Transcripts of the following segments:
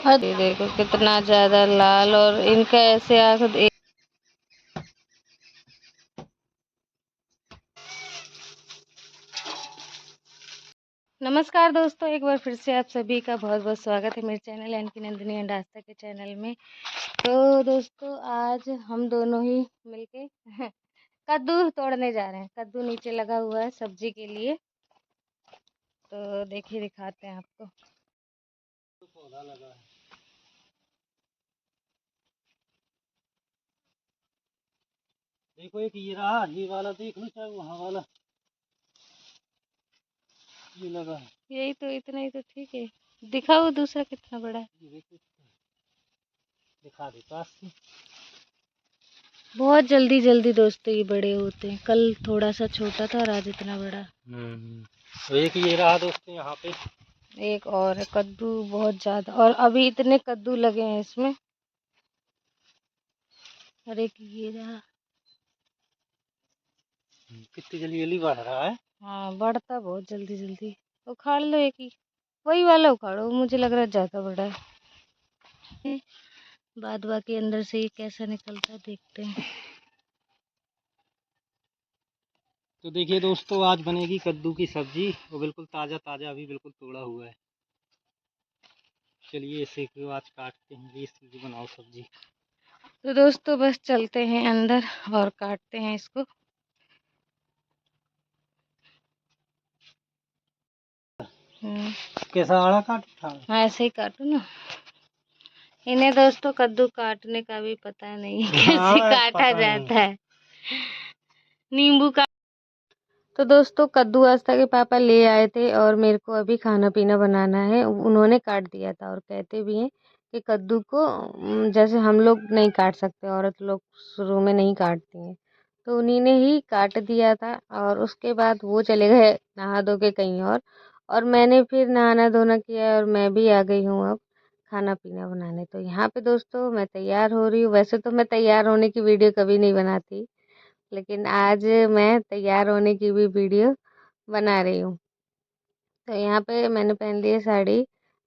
और ये देखो कितना ज्यादा लाल, और इनका ऐसे आंख नमस्कार दोस्तों, एक बार फिर से आप सभी का बहुत बहुत स्वागत है मेरे चैनल यानी कि नंदिनी एंड आस्था के चैनल में। तो दोस्तों आज हम दोनों ही मिलके कद्दू तोड़ने जा रहे हैं। कद्दू नीचे लगा हुआ है सब्जी के लिए, तो देखिए दिखाते हैं आपको। पौधा लगा है, देखो एक ये रहा, ये वाला देख लो, चाहे वहाँ वाला ये लगा है। यही तो, इतना ही तो ठीक है। दिखाओ दूसरा कितना बड़ा है। ये देखो, दिखा दे पास से। बहुत जल्दी जल्दी दोस्तों ये बड़े होते हैं। कल थोड़ा सा छोटा था और आज इतना बड़ा। तो एक ये रहा दोस्तों यहाँ पे। एक और है कद्दू बहुत ज्यादा, और अभी इतने कद्दू लगे हैं इसमें। और एक ये रहा। कितनी जल्दी जल्दी बढ़ रहा है। हाँ बढ़ता बहुत जल्दी जल्दी। उखाड़ लो एक ही, वही वाला उखाड़ो, मुझे लग रहा है ज्यादा बड़ा है। बाद बाकी अंदर से ये कैसा निकलता है देखते हैं। तो देखिए दोस्तों, आज बनेगी कद्दू की सब्जी, वो बिल्कुल ताज़ा ताज़ा अभी बिल्कुल तोड़ा हुआ है। चलिए इसे को आज काटते हैं, इसकी बनाओ सब्जी। तो दोस्तों बस चलते हैं अंदर और काटते हैं इसको। कैसा आड़ा काट था। हाँ ऐसे ही काटो ना। इन्हें दोस्तों कद्दू काटने का भी पता नहीं कैसे काटा पता नहीं। जाता है। नींबू का। तो दोस्तों कद्दू आस्था के पापा ले आए थे और मेरे को अभी खाना पीना बनाना है। उन्होंने काट दिया था और कहते भी हैं कि कद्दू को जैसे हम लोग नहीं काट सकते, औरत लोग शुरू में नहीं काटती हैं, तो उन्हीं ने ही काट दिया था। और उसके बाद वो चले गए नहा धो के कहीं और मैंने फिर नहाना धोना किया और मैं भी आ गई हूँ अब खाना पीना बनाने। तो यहाँ पे दोस्तों मैं तैयार हो रही हूँ। वैसे तो मैं तैयार होने की वीडियो कभी नहीं बनाती, लेकिन आज मैं तैयार होने की भी वीडियो बना रही हूँ। तो यहाँ पे मैंने पहन ली है साड़ी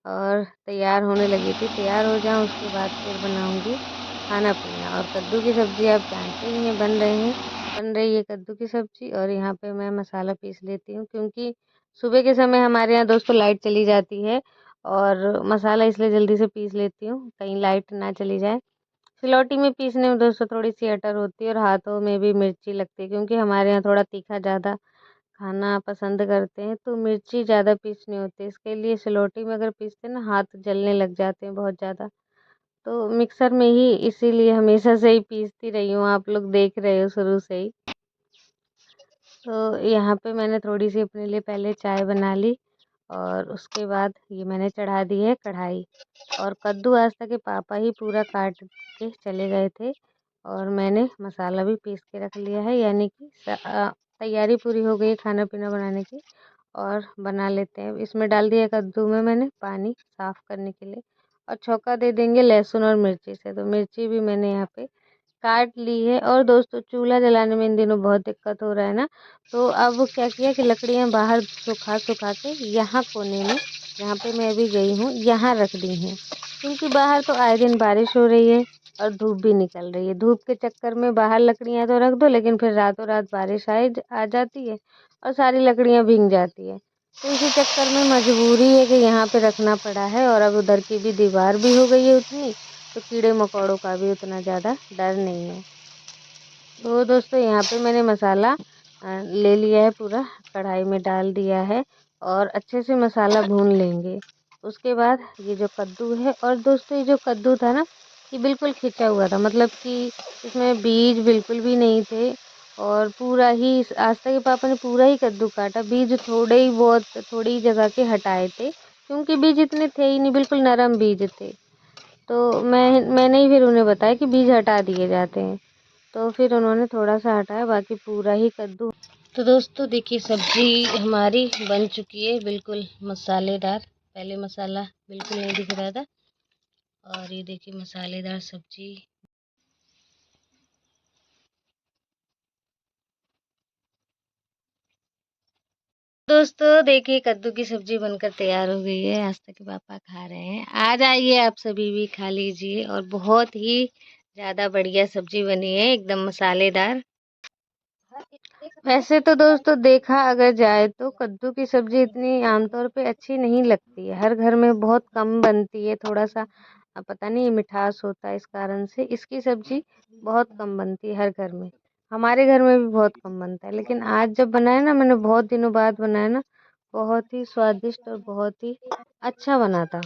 और तैयार होने लगी थी। तैयार हो जाऊँ उसके बाद फिर बनाऊंगी खाना पीना। और कद्दू की सब्जी आप जानते ही हैं, बन रही है कद्दू की सब्जी। और यहाँ पे मैं मसाला पीस लेती हूँ, क्योंकि सुबह के समय हमारे यहाँ दोस्तों लाइट चली जाती है, और मसाला इसलिए जल्दी से पीस लेती हूँ कहीं लाइट ना चली जाए। सिलौटी में पीसने में दोस्तों थोड़ी सी अटर होती है और हाथों में भी मिर्ची लगती है, क्योंकि हमारे यहाँ थोड़ा तीखा ज़्यादा खाना पसंद करते हैं, तो मिर्ची ज़्यादा पीसनी होती है। इसके लिए सिलौटी में अगर पीसते हैं ना, हाथ जलने लग जाते हैं बहुत ज़्यादा। तो मिक्सर में ही इसीलिए हमेशा से ही पीसती रही हूँ, आप लोग देख रहे हो शुरू से ही। तो यहाँ पे मैंने थोड़ी सी अपने लिए पहले चाय बना ली और उसके बाद ये मैंने चढ़ा दी है कढ़ाई। और कद्दू आस्था के पापा ही पूरा काट के चले गए थे और मैंने मसाला भी पीस के रख लिया है, यानी कि तैयारी पूरी हो गई है खाना पीना बनाने की। और बना लेते हैं। इसमें डाल दिया कद्दू में मैंने पानी साफ करने के लिए, और छौंका दे देंगे लहसुन और मिर्ची से। तो मिर्ची भी मैंने यहाँ पे काट ली है। और दोस्तों चूल्हा जलाने में इन दिनों बहुत दिक्कत हो रहा है ना, तो अब क्या किया कि लकड़ियाँ बाहर सुखा सुखा के यहाँ कोने में, जहाँ पे मैं अभी गई हूँ, यहाँ रख दी हैं। क्योंकि बाहर तो आए दिन बारिश हो रही है और धूप भी निकल रही है। धूप के चक्कर में बाहर लकड़ियाँ तो रख दो, लेकिन फिर रातों रात बारिश आ जाती है और सारी लकड़ियाँ भीग जाती है। तो इसी चक्कर में मजबूरी है कि यहाँ पे रखना पड़ा है। और अब उधर की भी दीवार भी हो गई है उतनी, तो कीड़े मकोड़ों का भी उतना ज़्यादा डर नहीं है। तो दोस्तों यहाँ पे मैंने मसाला ले लिया है, पूरा कढ़ाई में डाल दिया है और अच्छे से मसाला भून लेंगे। उसके बाद ये जो कद्दू है, और दोस्तों ये जो कद्दू था ना, ये बिल्कुल खिंचा हुआ था, मतलब कि इसमें बीज बिल्कुल भी नहीं थे। और पूरा ही आस्था के पापा ने पूरा ही कद्दू काटा, बीज थोड़े ही बहुत थोड़ी ही जगह के हटाए थे, क्योंकि बीज इतने थे ही नहीं, बिल्कुल नरम बीज थे। तो मैंने ही फिर उन्हें बताया कि बीज हटा दिए जाते हैं, तो फिर उन्होंने थोड़ा सा हटाया, बाकी पूरा ही कद्दू। तो दोस्तों देखिए सब्जी हमारी बन चुकी है, बिल्कुल मसालेदार। पहले मसाला बिल्कुल नहीं दिख रहा था, और ये देखिए मसालेदार सब्जी। दोस्तों देखिए कद्दू की सब्जी बनकर तैयार हो गई है। आस्था के पापा खा रहे हैं। आ जाइए आप सभी भी खा लीजिए। और बहुत ही ज़्यादा बढ़िया सब्जी बनी है, एकदम मसालेदार। वैसे तो दोस्तों देखा अगर जाए तो कद्दू की सब्जी इतनी आमतौर पे अच्छी नहीं लगती है। हर घर में बहुत कम बनती है। थोड़ा सा पता नहीं मिठास होता है, इस कारण से इसकी सब्जी बहुत कम बनती है हर घर में। हमारे घर में भी बहुत कम बनता है, लेकिन आज जब बनाया ना, मैंने बहुत दिनों बाद बनाया ना, बहुत ही स्वादिष्ट और बहुत ही अच्छा बना था।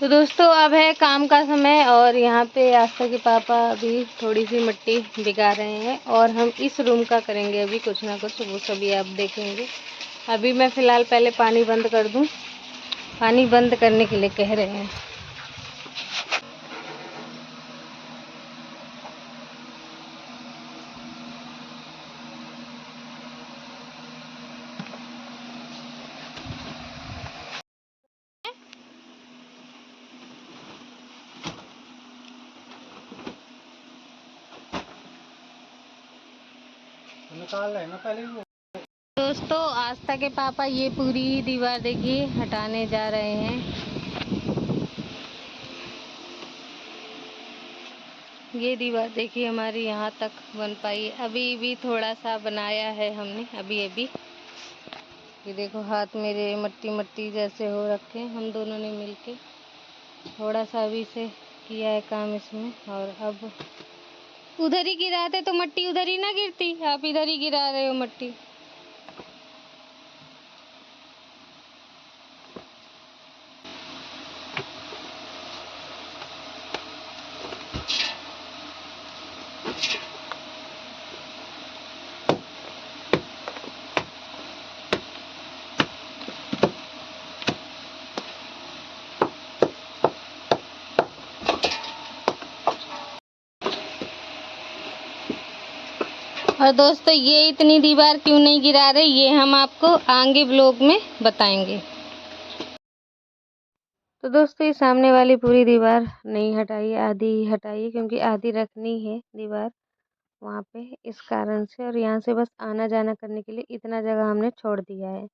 तो दोस्तों अब है काम का समय और यहाँ पे आस्था के पापा अभी थोड़ी सी मिट्टी भिगा रहे हैं और हम इस रूम का करेंगे अभी कुछ ना कुछ, वो सभी आप देखेंगे। अभी मैं फ़िलहाल पहले पानी बंद कर दूँ। पानी बंद करने के लिए कह रहे हैं। निकाल रहे हैं ना पहले वो। दोस्तों आस्था के पापा ये पूरी दीवार देखिए हटाने जा रहे हैं। ये दीवार देखिए हमारी यहाँ तक बन पाई है। अभी भी थोड़ा सा बनाया है हमने अभी अभी। ये देखो हाथ मेरे मट्टी मट्टी जैसे हो रखे हैं। हम दोनों ने मिलके थोड़ा सा अभी से किया है काम इसमें। और अब उधर ही गिराते तो मट्टी उधर ही ना गिरती, आप इधर ही गिरा रहे हो मट्टी। और दोस्तों ये इतनी दीवार क्यों नहीं गिरा रहे, ये हम आपको आगे ब्लॉग में बताएंगे। तो दोस्तों ये सामने वाली पूरी दीवार नहीं हटाई, आधी ही हटाई, क्योंकि आधी रखनी है दीवार वहाँ पे, इस कारण से। और यहाँ से बस आना जाना करने के लिए इतना जगह हमने छोड़ दिया है।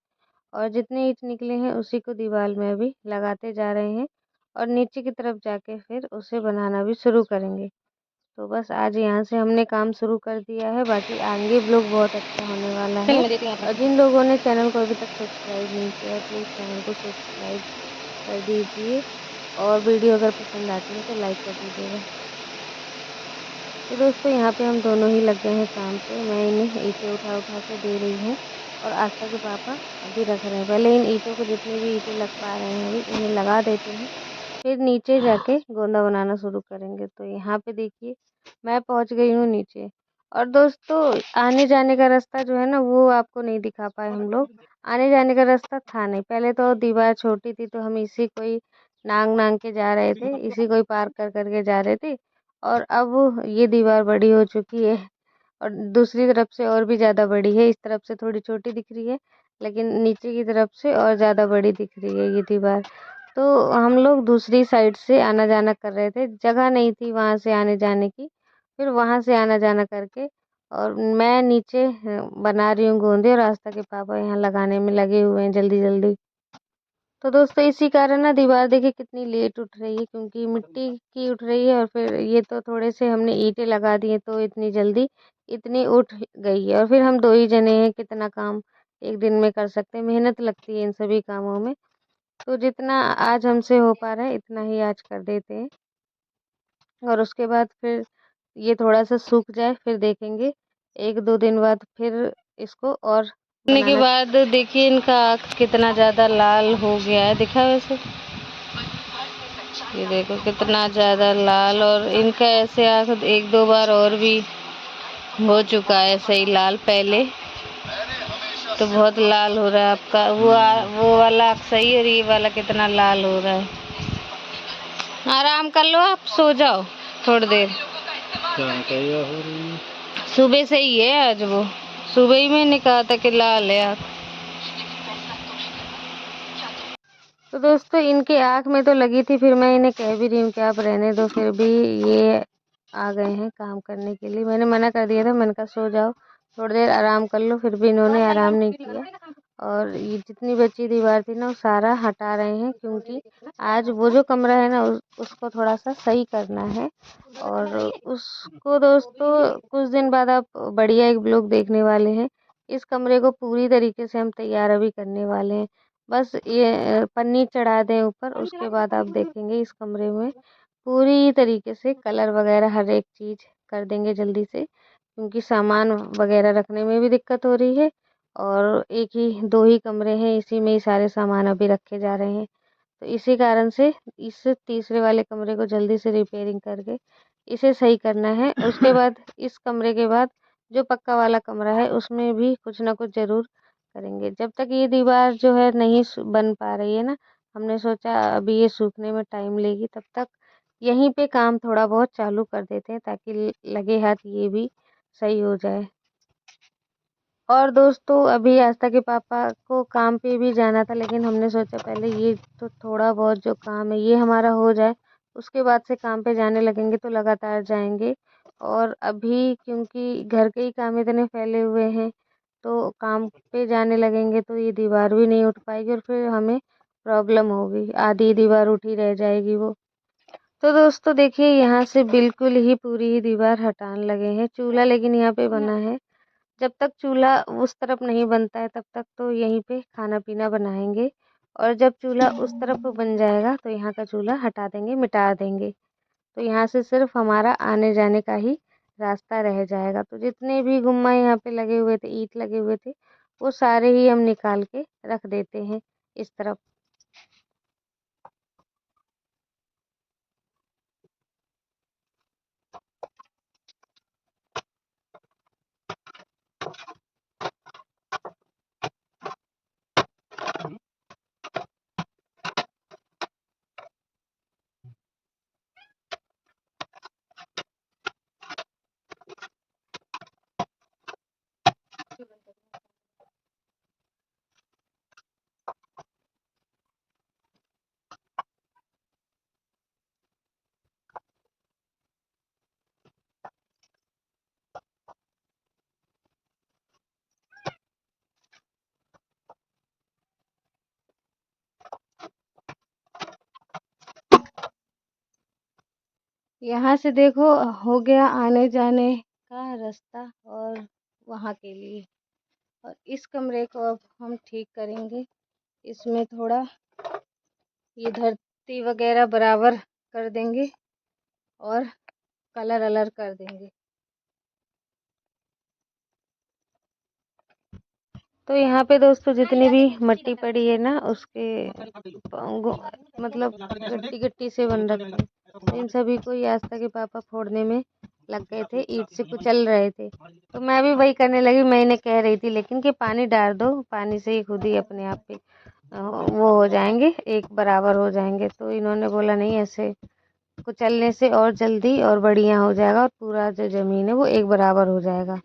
और जितने ईंट निकले हैं उसी को दीवार में अभी लगाते जा रहे हैं और नीचे की तरफ जाके फिर उसे बनाना भी शुरू करेंगे। तो बस आज यहाँ से हमने काम शुरू कर दिया है। बाकी आगे ब्लॉग बहुत अच्छा होने वाला है। और जिन लोगों ने चैनल को अभी तक सब्सक्राइब नहीं किया है, प्लीज़ चैनल को सब्सक्राइब कर दीजिए। और वीडियो अगर पसंद आती है तो लाइक कर दीजिएगा। तो दोस्तों यहाँ पे हम दोनों ही लग गए हैं काम पे। मैं इन्हें ईंटें उठा उठा के दे रही हूँ और आस्था के पापा अभी रख रहे हैं। पहले इन ईंटों को जितनी भी ईंटें लग पा रहे हैं अभी इन्हें लगा देते हैं, फिर नीचे जाके गोंदा बनाना शुरू करेंगे। तो यहाँ पे देखिए मैं पहुँच गई हूँ नीचे। और दोस्तों आने जाने का रास्ता जो है ना, वो आपको नहीं दिखा पाए हम लोग। आने जाने का रास्ता था नहीं, पहले तो दीवार छोटी थी तो हम इसी को ही नांग नांग के जा रहे थे, इसी को ही पार कर करके जा रहे थे। और अब ये दीवार बड़ी हो चुकी है और दूसरी तरफ से और भी ज़्यादा बड़ी है। इस तरफ से थोड़ी छोटी दिख रही है, लेकिन नीचे की तरफ से और ज़्यादा बड़ी दिख रही है ये दीवार। तो हम लोग दूसरी साइड से आना जाना कर रहे थे, जगह नहीं थी वहाँ से आने जाने की। फिर वहाँ से आना जाना करके और मैं नीचे बना रही हूँ गोंदे और आस्था के पापा यहाँ लगाने में लगे हुए हैं जल्दी जल्दी। तो दोस्तों इसी कारण ना दीवार देखिए कितनी लेट उठ रही है, क्योंकि मिट्टी की उठ रही है। और फिर ये तो थोड़े से हमने ईंटें लगा दी हैं तो इतनी जल्दी इतनी उठ गई है। और फिर हम दो ही जने हैं, कितना काम एक दिन में कर सकते हैं, मेहनत लगती है इन सभी कामों में। तो जितना आज हमसे हो पा रहा है इतना ही आज कर देते हैं। और उसके बाद फिर ये थोड़ा सा सूख जाए फिर देखेंगे, एक दो दिन बाद फिर इसको और करने के बाद देखिए इनका आँख कितना ज़्यादा लाल हो गया है, दिखा वैसे। ये देखो कितना ज़्यादा लाल, और इनका ऐसे आँख एक दो बार और भी हो चुका है ऐसे ही लाल पहले। तो बहुत लाल हो रहा है आपका वो वाला आँख सही, और ये वाला कितना लाल हो रहा है। आराम कर लो, आप सो जाओ थोड़ी देर। क्या हो रही है? सुबह से ही है आज, वो सुबह ही मैंने कहा था कि लाल है आँख। तो दोस्तों इनके आँख में तो लगी थी, फिर मैं इन्हें कह भी रही हूँ कि आप रहने दो, फिर भी ये आ गए हैं काम करने के लिए। मैंने मना कर दिया था, मैंने कहा सो जाओ थोड़ी देर आराम कर लो, फिर भी इन्होंने आराम नहीं किया और ये जितनी बची दीवार थी ना वो सारा हटा रहे हैं, क्योंकि आज वो जो कमरा है ना उसको थोड़ा सा सही करना है। और उसको दोस्तों कुछ दिन बाद आप बढ़िया एक ब्लॉग देखने वाले हैं। इस कमरे को पूरी तरीके से हम तैयार अभी करने वाले हैं। बस ये पन्नी चढ़ा दें ऊपर, उसके बाद आप देखेंगे इस कमरे में पूरी तरीके से कलर वगैरह हर एक चीज़ कर देंगे जल्दी से, क्योंकि सामान वगैरह रखने में भी दिक्कत हो रही है। और एक ही 2 ही कमरे हैं, इसी में ही सारे सामान अभी रखे जा रहे हैं। तो इसी कारण से इस तीसरे वाले कमरे को जल्दी से रिपेयरिंग करके इसे सही करना है। उसके बाद इस कमरे के बाद जो पक्का वाला कमरा है उसमें भी कुछ ना कुछ ज़रूर करेंगे। जब तक ये दीवार जो है नहीं बन पा रही है ना, हमने सोचा अभी ये सूखने में टाइम लेगी, तब तक यहीं पे काम थोड़ा बहुत चालू कर देते हैं, ताकि लगे हाथ ये भी सही हो जाए। और दोस्तों अभी आस्था के पापा को काम पे भी जाना था, लेकिन हमने सोचा पहले ये तो थोड़ा बहुत जो काम है ये हमारा हो जाए, उसके बाद से काम पे जाने लगेंगे तो लगातार जाएंगे। और अभी क्योंकि घर के ही काम इतने फैले हुए हैं, तो काम पे जाने लगेंगे तो ये दीवार भी नहीं उठ पाएगी और फिर हमें प्रॉब्लम होगी, आधी दीवार उठी रह जाएगी वो। तो दोस्तों देखिए यहाँ से बिल्कुल ही पूरी ही दीवार हटाने लगे हैं। चूल्हा लेकिन यहाँ पे बना है। जब तक चूल्हा उस तरफ नहीं बनता है तब तक तो यहीं पे खाना पीना बनाएंगे। और जब चूल्हा उस तरफ बन जाएगा तो यहाँ का चूल्हा हटा देंगे, मिटा देंगे। तो यहाँ से सिर्फ हमारा आने जाने का ही रास्ता रह जाएगा। तो जितने भी गुम्मा यहाँ पे लगे हुए थे, ईंट लगे हुए थे, वो सारे ही हम निकाल के रख देते हैं इस तरफ। यहाँ से देखो हो गया आने जाने का रास्ता और वहाँ के लिए। और इस कमरे को अब हम ठीक करेंगे। इसमें थोड़ा ये धरती वगैरह बराबर कर देंगे और कलर अलर कर देंगे। तो यहाँ पे दोस्तों जितनी भी मिट्टी पड़ी है ना उसके मतलब गट्टी गट्टी से बन रखे हैं। तो इन सभी को ये आस्था के पापा फोड़ने में लग गए थे, ईंट से कुचल रहे थे। तो मैं भी वही करने लगी। मैं इन्हें कह रही थी लेकिन कि पानी डाल दो, पानी से ही खुद ही अपने आप पे वो हो जाएंगे, एक बराबर हो जाएंगे। तो इन्होंने बोला नहीं, ऐसे कुचलने से और जल्दी और बढ़िया हो जाएगा और पूरा जो ज़मीन है वो एक बराबर हो जाएगा।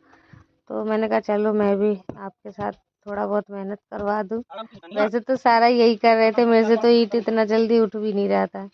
तो मैंने कहा चलो मैं भी आपके साथ थोड़ा बहुत मेहनत करवा दूँ। वैसे तो सारा यही कर रहे थे, मेरे से तो ईंट इतना जल्दी उठ भी नहीं रहा था।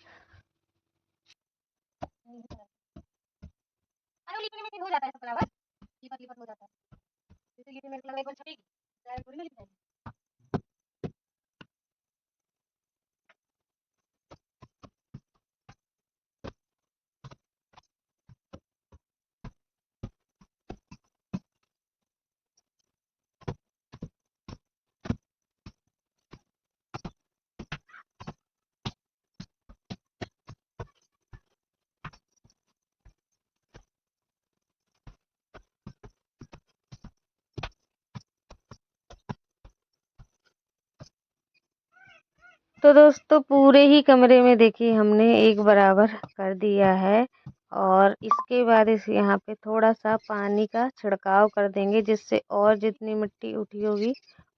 तो दोस्तों पूरे ही कमरे में देखिए हमने एक बराबर कर दिया है। और इसके बाद इस यहाँ पे थोड़ा सा पानी का छिड़काव कर देंगे, जिससे और जितनी मिट्टी उठी होगी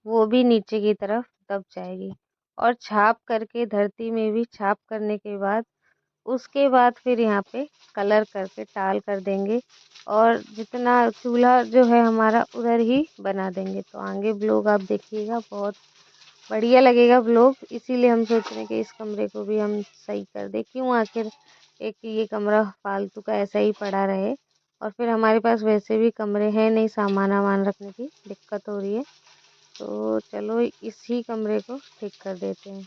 वो भी नीचे की तरफ दब जाएगी। और छाप करके धरती में भी छाप करने के बाद उसके बाद फिर यहाँ पे कलर करके टाल कर देंगे। और जितना चूल्हा जो है हमारा उधर ही बना देंगे। तो आगे ब्लॉग आप देखिएगा, बहुत बढ़िया लगेगा ब्लॉग। इसीलिए हम सोच रहे हैं कि इस कमरे को भी हम सही कर दें। क्यों आखिर एक ये कमरा फालतू का ऐसा ही पड़ा रहे। और फिर हमारे पास वैसे भी कमरे हैं नहीं, सामान वामान रखने की दिक्कत हो रही है। तो चलो इसी कमरे को ठीक कर देते हैं।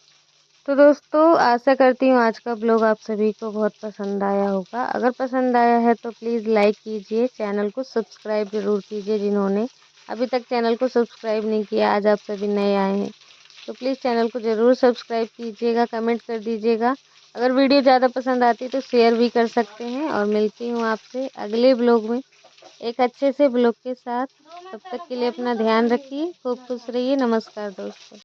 तो दोस्तों आशा करती हूँ आज का ब्लॉग आप सभी को बहुत पसंद आया होगा। अगर पसंद आया है तो प्लीज़ लाइक कीजिए, चैनल को सब्सक्राइब ज़रूर कीजिए जिन्होंने अभी तक चैनल को सब्सक्राइब नहीं किया, आज आप सभी नए आए हैं तो प्लीज़ चैनल को ज़रूर सब्सक्राइब कीजिएगा, कमेंट कर दीजिएगा। अगर वीडियो ज़्यादा पसंद आती है तो शेयर भी कर सकते हैं। और मिलती हूँ आपसे अगले ब्लॉग में एक अच्छे से ब्लॉग के साथ। तब तक के लिए अपना ध्यान रखिए, खूब खुश रहिए। नमस्कार दोस्तों।